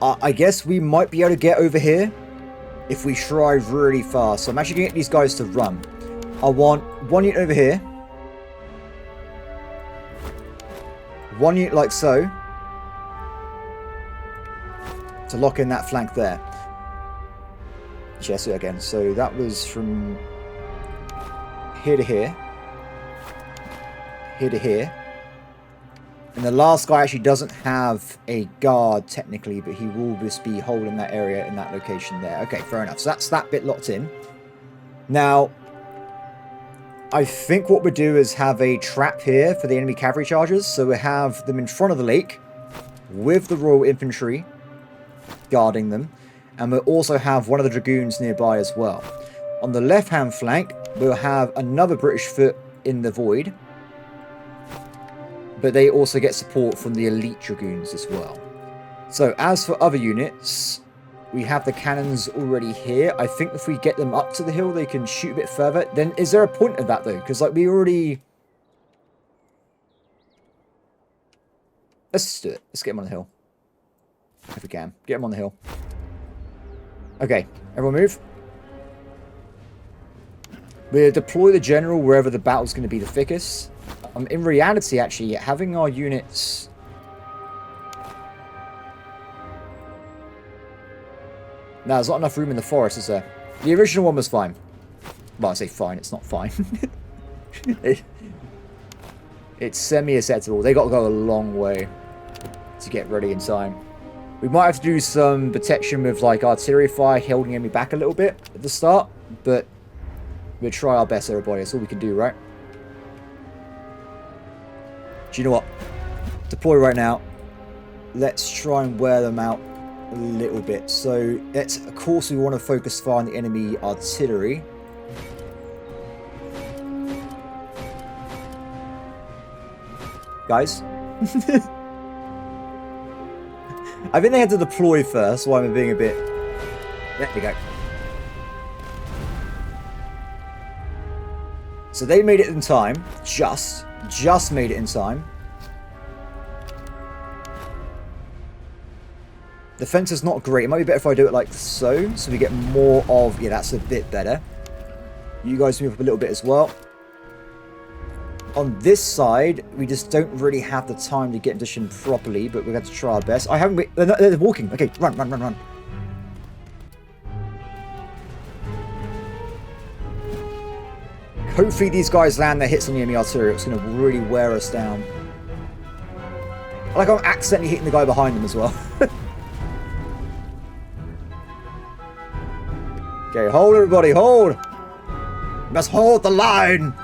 I guess we might be able to get over here if we try really fast. So I'm actually going to get these guys to run. I want 1 unit over here. 1 unit like so. To lock in that flank there. Yes, again. So that was from here to here. Here to here. And the last guy actually doesn't have a guard technically, but he will just be holding that area in that location there. Okay, fair enough. So that's that bit locked in. Now, I think what we'll do is have a trap here for the enemy cavalry charges. So we have them in front of the lake with the Royal Infantry guarding them. And we'll also have one of the Dragoons nearby as well. On the left-hand flank, we'll have another British foot in the void. But they also get support from the elite Dragoons as well. So as for other units, we have the cannons already here. I think if we get them up to the hill, they can shoot a bit further. Then is there a point of that though? Because like we already... Let's just do it. Let's get them on the hill. If we can. Get them on the hill. Okay, everyone move. We'll deploy the general wherever the battle's going to be the thickest. In reality, actually, having our units... No, there's not enough room in the forest, is there? The original one was fine. Well, I say fine, it's not fine. It's semi-acceptable. They got to go a long way to get ready in time. We might have to do some protection with like artillery fire, holding enemy back a little bit at the start, but we'll try our best, everybody. That's all we can do, right? Do you know what? Deploy right now. Let's try and wear them out a little bit. So, of course, we want to focus fire on the enemy artillery. guys. I think they had to deploy first, why I'm being a bit... There we go. So they made it in time. Just made it in time. The fence is not great. It might be better if I do it like so we get more of... Yeah, that's a bit better. You guys move up a little bit as well. On this side, we just don't really have the time to get in position properly, but we're going to try our best. I haven't... They're walking. Okay, run. Hopefully these guys land their hits on the enemy artillery. It's going to really wear us down. Like I'm accidentally hitting the guy behind them as well. Okay, hold everybody, hold! You must hold the line!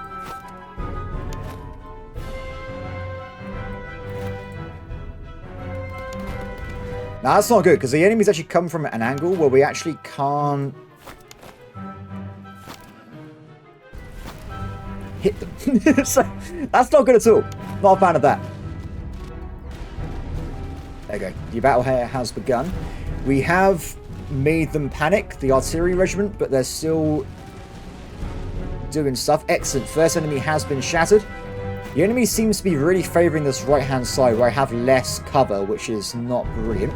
Now that's not good, because the enemies actually come from an angle where we actually can't hit them. So, that's not good at all. Not a fan of that. There you go. The battle here has begun. We have made them panic, the artillery regiment, but they're still doing stuff. Excellent. First enemy has been shattered. The enemy seems to be really favouring this right-hand side where I have less cover, which is not brilliant.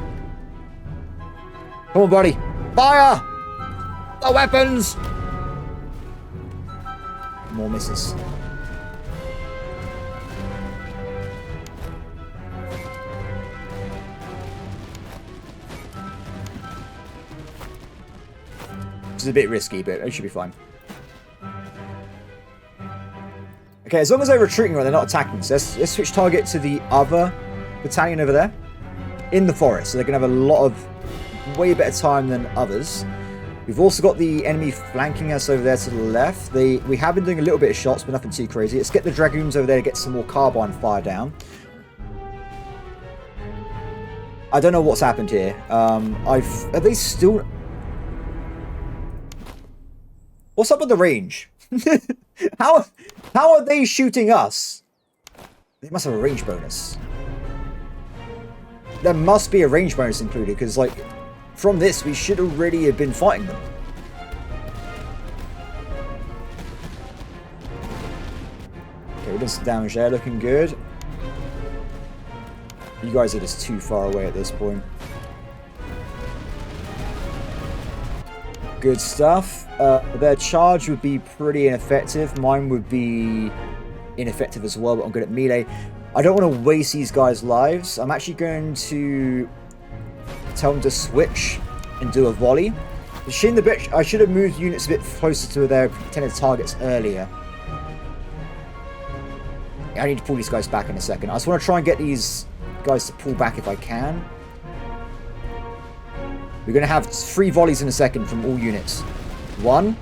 Come on, buddy. Fire! The weapons! More misses. Which is a bit risky, but it should be fine. Okay, as long as they're retreating or they're not attacking, so let's switch target to the other battalion over there. In the forest, so they're going to have a lot of way better time than others. We've also got the enemy flanking us over there to the left. We have been doing a little bit of shots, but nothing too crazy. Let's get the dragoons over there to get some more carbine fire down. I don't know what's happened here. Are they still... What's up with the range? How are they shooting us? They must have a range bonus. There must be a range bonus included, because, like, from this, we should already have been fighting them. Okay, we've done some damage there, looking good. You guys are just too far away at this point. Good stuff. Their charge would be pretty ineffective. Mine would be ineffective as well, but I'm good at melee. I don't want to waste these guys' lives. I'm actually going to tell them to switch and do a volley. I should have moved units a bit closer to their intended targets earlier. I need to pull these guys back in a second. I just want to try and get these guys to pull back if I can. We're going to have 3 volleys in a second from all units. 1.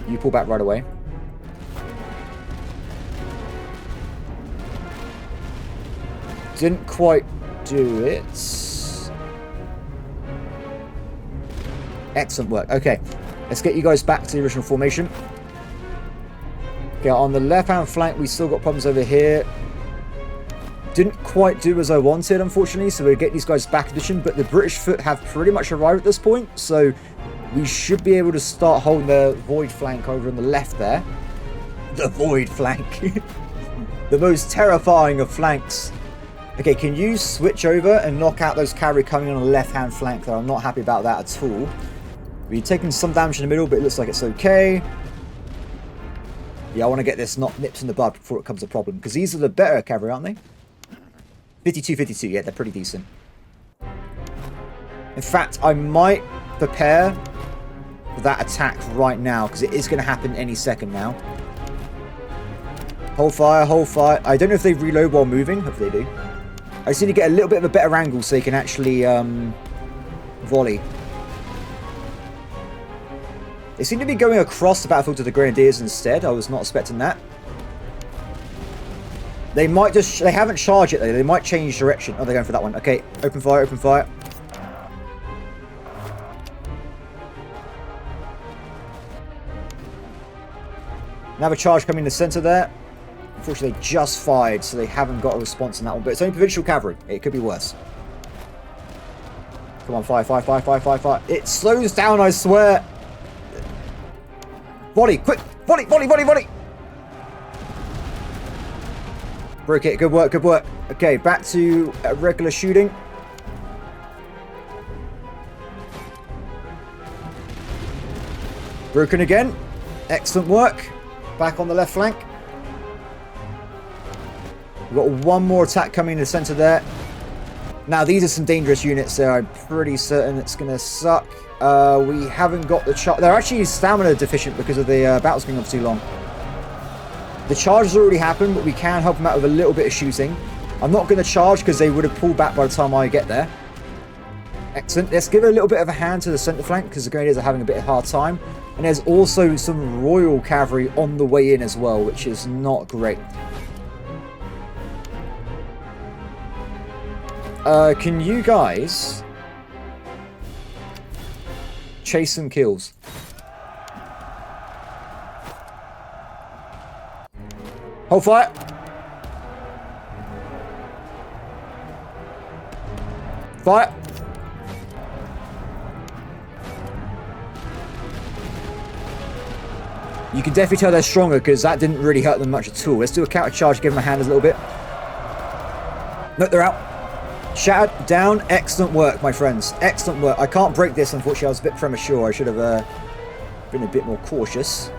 You pull back right away. Didn't quite do it. Excellent work. Okay, let's get you guys back to the original formation. Okay, on the left-hand flank, we still got problems over here. Didn't quite do as I wanted, unfortunately, so we'll get these guys back in position, but the British foot have pretty much arrived at this point, so we should be able to start holding the void flank over on the left there. The void flank. The most terrifying of flanks. Okay, can you switch over and knock out those cavalry coming on the left-hand flank there? I'm not happy about that at all. We're taking some damage in the middle, but it looks like it's okay. Yeah, I want to get this not nipped in the bud before it becomes a problem, because these are the better cavalry, aren't they? 52-52, yeah, they're pretty decent. In fact, I might prepare for that attack right now, because it is going to happen any second now. Hold fire, hold fire. I don't know if they reload while moving. Hopefully they do. I just need to get a little bit of a better angle so they can actually volley. They seem to be going across the battlefield to the Grenadiers instead. I was not expecting that. They might just... They haven't charged it though. They might change direction. Oh, they're going for that one. Okay, open fire, open fire. Another charge coming in the center there. Unfortunately, they just fired, so they haven't got a response on that one. But it's only provincial cavalry. It could be worse. Come on, fire, fire, fire, fire, fire, fire. It slows down, I swear. Volley, quick. Volley, volley, volley, volley. Broke it. Good work, good work. Okay, back to regular shooting. Broken again. Excellent work. Back on the left flank. We've got one more attack coming in the center there. Now, these are some dangerous units there. I'm pretty certain it's going to suck. We haven't got the charge. They're actually stamina deficient because of the battles being on for too long. The charge has already happened, but we can help them out with a little bit of shooting. I'm not going to charge because they would have pulled back by the time I get there. Excellent. Let's give a little bit of a hand to the center flank because the Grenadiers are having a bit of a hard time. And there's also some Royal Cavalry on the way in as well, which is not great. Can you guys chase some kills? Hold fire. Fire. You can definitely tell they're stronger because that didn't really hurt them much at all. Let's do a counter charge, give them a hand a little bit. No, they're out. Shattered, down. Excellent work, my friends. Excellent work. I can't break this, unfortunately. I was a bit premature. I should have been a bit more cautious.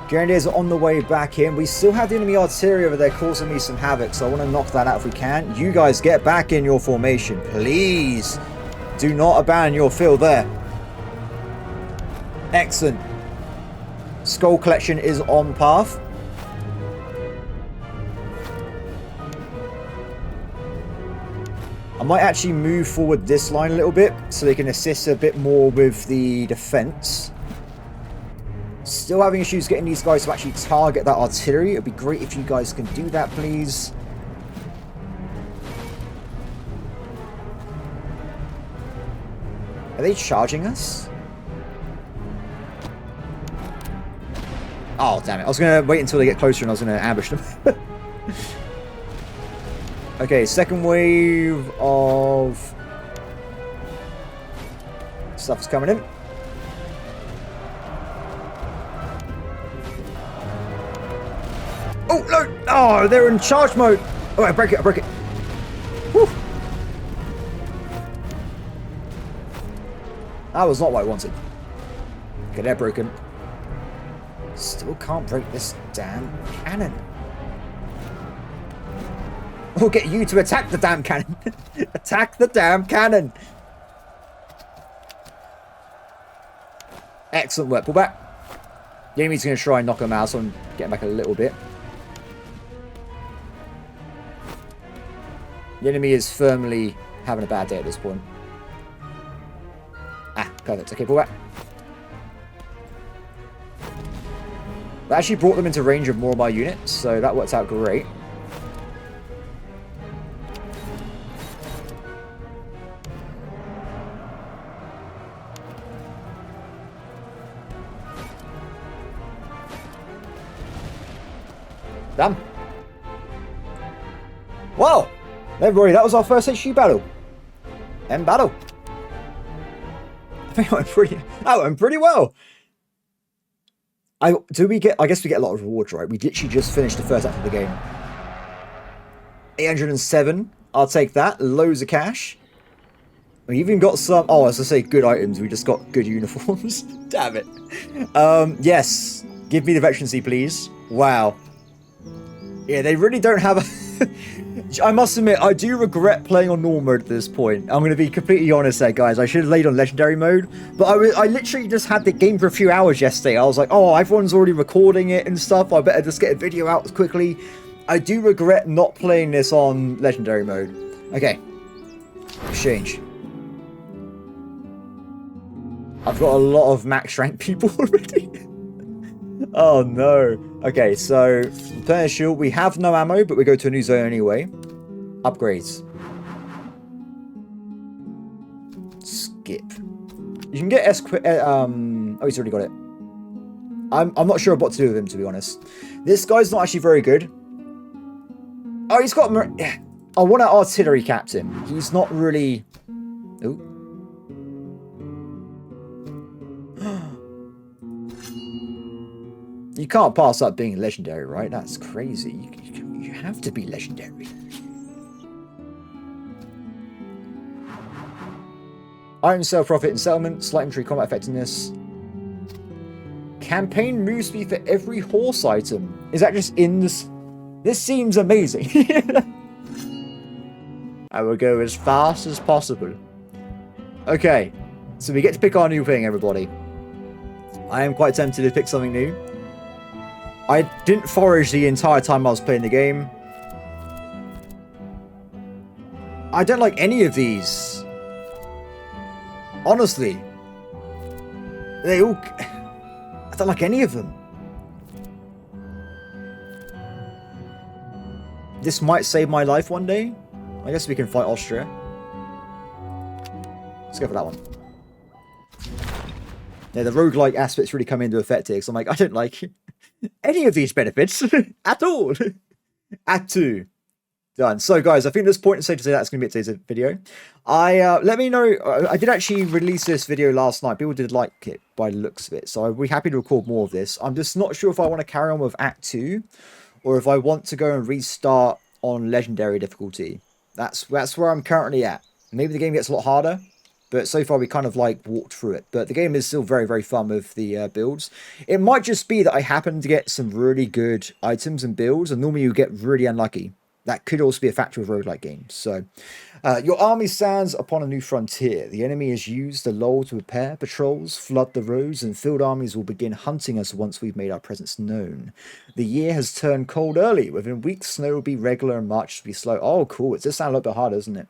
Grenadiers are on the way back in. We still have the enemy artillery over there causing me some havoc, so I want to knock that out if we can. You guys get back in your formation. Please do not abandon your field there. Excellent. Skull collection is on path. I might actually move forward this line a little bit so they can assist a bit more with the defense. Still having issues getting these guys to actually target that artillery. It would be great if you guys can do that, please. Are they charging us? Oh, damn it. I was going to wait until they get closer and I was going to ambush them. Okay, second wave of stuff's coming in. Oh, no! Oh, they're in charge mode! Oh, I break it, I break it. Whew. That was not what I wanted. Okay, they're broken. Still can't break this damn cannon. We'll get you to attack the damn cannon. Attack the damn cannon. Excellent work. Pull back. The enemy's going to try and knock him out, so I'm getting back a little bit. The enemy is firmly having a bad day at this point. Ah, perfect. Okay, pull back. That actually brought them into range of more of my units, so that worked out great. Damn. Wow. Everybody, that was our first HQ battle. End battle. I think I went pretty well. I guess we get a lot of rewards, right? We literally just finished the first act of the game. 807. I'll take that. Loads of cash. We even got some, as I say, good items. We just got good uniforms. Damn it. Yes. Give me the veterancy, please. Wow. Yeah, they really don't have a... I must admit, I do regret playing on normal mode at this point. I'm going to be completely honest there, guys. I should have laid on legendary mode. But I literally just had the game for a few hours yesterday. I was like, oh, everyone's already recording it and stuff. I better just get a video out quickly. I do regret not playing this on legendary mode. Okay. Exchange. I've got a lot of max rank people already. Oh no. Okay, so player shield. We have no ammo, but we go to a new zone anyway. Upgrades. Skip. You can get he's already got it. I'm not sure what to do with him, to be honest. This guy's not actually very good. Oh, he's got... I want an artillery captain. He's not really... Ooh. You can't pass up being legendary, right? That's crazy. You have to be legendary. Iron sell profit and settlement. Slight infantry combat effectiveness. Campaign move speed for every horse item. Is that just in this? This seems amazing. I will go as fast as possible. Okay, so we get to pick our new thing, everybody. I am quite tempted to pick something new. I didn't forage the entire time I was playing the game. I don't like any of these. Honestly. They all... I don't like any of them. This might save my life one day. I guess we can fight Austria. Let's go for that one. Yeah, the roguelike aspects really come into effect here, because I'm like, I don't like any of these benefits at all. At two. Done. So, guys, I think at this point, it's safe to say that's going to be it today's video. Let me know. I did actually release this video last night. People did like it by the looks of it, so I'll be happy to record more of this. I'm just not sure if I want to carry on with Act 2, or if I want to go and restart on Legendary difficulty. That's where I'm currently at. Maybe the game gets a lot harder, but so far we kind of like walked through it. But the game is still very, very fun with the builds. It might just be that I happen to get some really good items and builds, and normally you get really unlucky. That could also be a factor of roguelike games. So, your army stands upon a new frontier. The enemy has used the lull to prepare patrols, flood the roads, and field armies will begin hunting us once we've made our presence known. The year has turned cold early. Within weeks, snow will be regular and marches will be slow. Oh, cool. It does sound a little bit harder, doesn't it?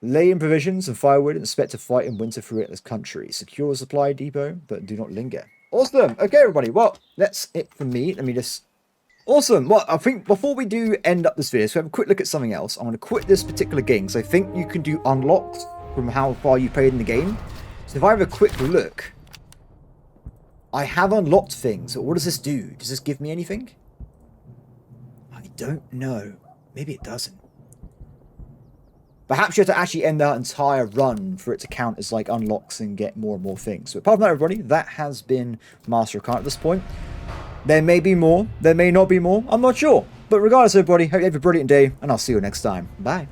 Lay in provisions and firewood and expect to fight in winter through this country. Secure a supply depot, but do not linger. Awesome. Okay, everybody. Well, that's it for me. Let me just... Awesome. Well, I think before we do end up this video, so we have a quick look at something else. I'm going to quit this particular game, because I think you can do unlocks from how far you played in the game. So if I have a quick look, I have unlocked things. So what does this do? Does this give me anything? I don't know. Maybe it doesn't. Perhaps you have to actually end that entire run for it to count as like unlocks and get more and more things. So apart from that, everybody, that has been Master of Khan at this point. There may be more. There may not be more. I'm not sure. But regardless, everybody, hope you have a brilliant day, and I'll see you next time. Bye.